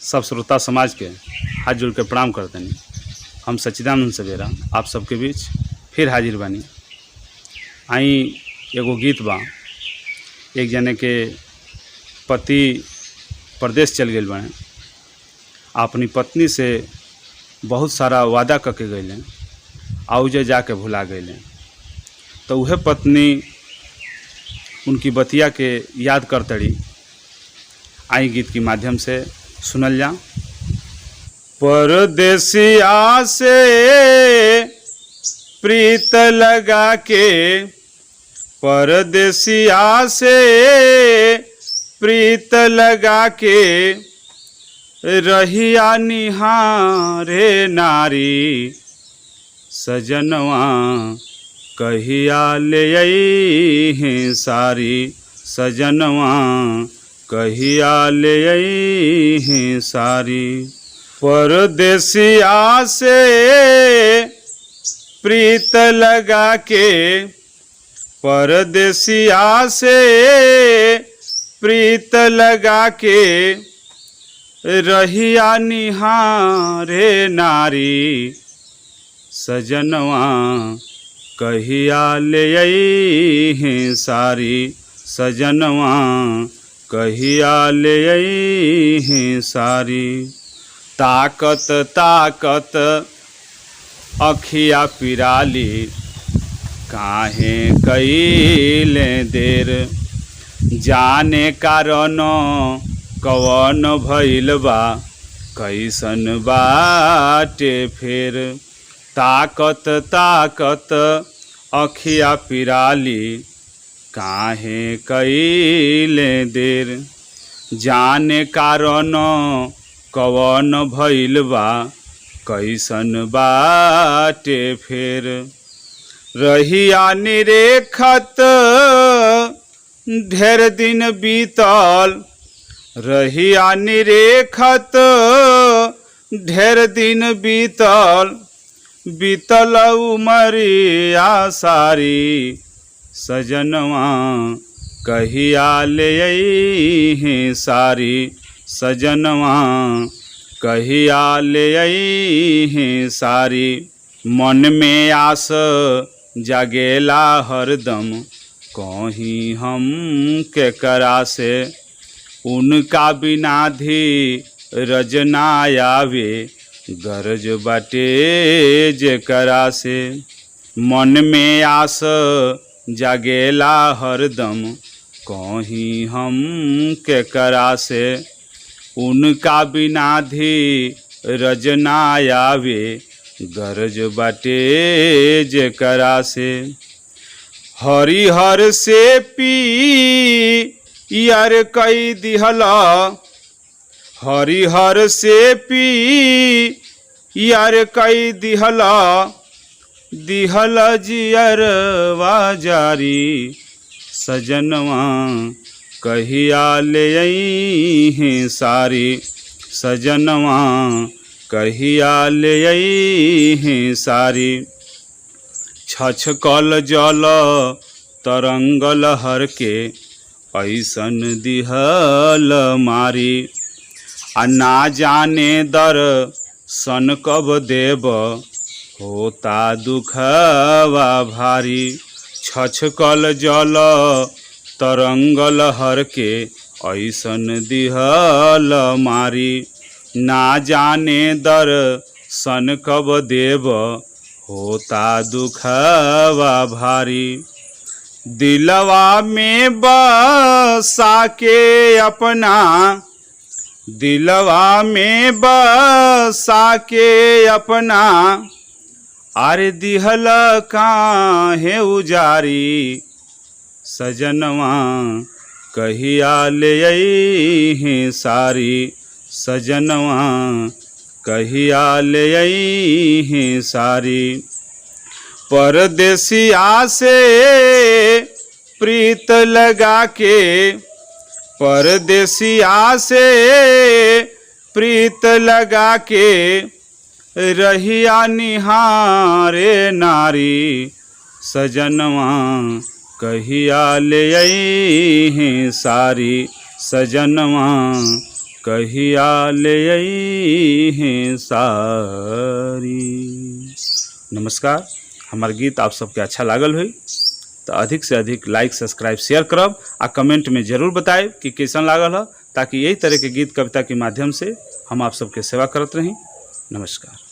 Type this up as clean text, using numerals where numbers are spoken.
सब श्रोता समाज के हाथ जोड़ के प्रणाम करतनी। हम सच्चिदानंद सवेरा आप सबके बीच फिर हाजिर बानी। आई एगो गीत बा। एक जने के पति परदेश चल गए बाने, अपनी पत्नी से बहुत सारा वादा करके गए, आउजे जाके भुला गए। तो वह पत्नी उनकी बतिया के याद करतड़ी। आई गीत के माध्यम से सुनल जा। परदेसिया से प्रीत लगा के, परदेसिया से प्रीत लगा के, रहिया निहारे नारी, सजनवा कहिया ले आई हैं सारी, सजनवा कहिया ले आई हैं सारी। परदेसिया से प्रीत लगा के, परदेसिया से प्रीत लगा के, रहिया निहारे नारी, सजनवा कहिया ले आई हैं सारी, सजनवा कहिया ले आई हैं सारी। ताकत ताकत अखिया पिराली, काहे कइले देर, जाने कारण कवन भइल बा, कैसन बाटे फेर। ताकत ताकत अखिया पिराली, काहे कइले देर, जाने कारण कवन भइल बा, कैसन बाटे फेर। रहिया निरेखत ढेर दिन बीतल, रहिया निरेखत ढेर दिन बीतल, बीतल उमरिया सारी, सजनवा कहिया ले आई हैं सारी, सजनवा कहिया ले आई हैं सारी। मन में आस जागेला हरदम, कहीं हम के करा से, उनका बिना धी रजना आवे, गरज बाटे जे करा से। मन में आस जागेला हरदम, कहीं हम के करा से, उनका बिना धी रजना आवे, गरज बाटे जे करा से। हरिहर से पी यार कई दिहला, हरिहर से पी यार कई दिहला, दिहल जियरवा जारी, सजनवा कहिया ले आई हैं सारी, सजनवा कहिया ले आई हैं सारी। छछकल जल तरंग लहर के, ऐसन दिहल मारी, आ ना जाने दर सन कब देव, होता दुखवा भारी। छछकल जल तरंग लहर के, ऐसन दिहल मारी, ना जाने दर सन कब देव, होता दुखवा भारी। दिलवा में बसा के अपना, दिलवा में बसा के अपना, अरे दिहल काहे उजारी, सजनवा कहिया ले आई हैं सारी, सजनवा कहिया ले आई हैं सारी। परदेसिया से प्रीत लगा के, परदेसिया से प्रीत लगा के, रहिया निहारे नारी, सजनवा कहिया ले आई हैं सारी, सजनवा कहिया ले हैं सारी। नमस्कार। हमार गीत आप सबके अच्छा लागल हुई तो अधिक से अधिक लाइक सब्सक्राइब शेयर करब आ कमेंट में जरूर बताएं कि कैसन लागल है, ताकि यही तरह के गीत कविता के माध्यम से हम आप सबके सेवा करते रही। नमस्कार।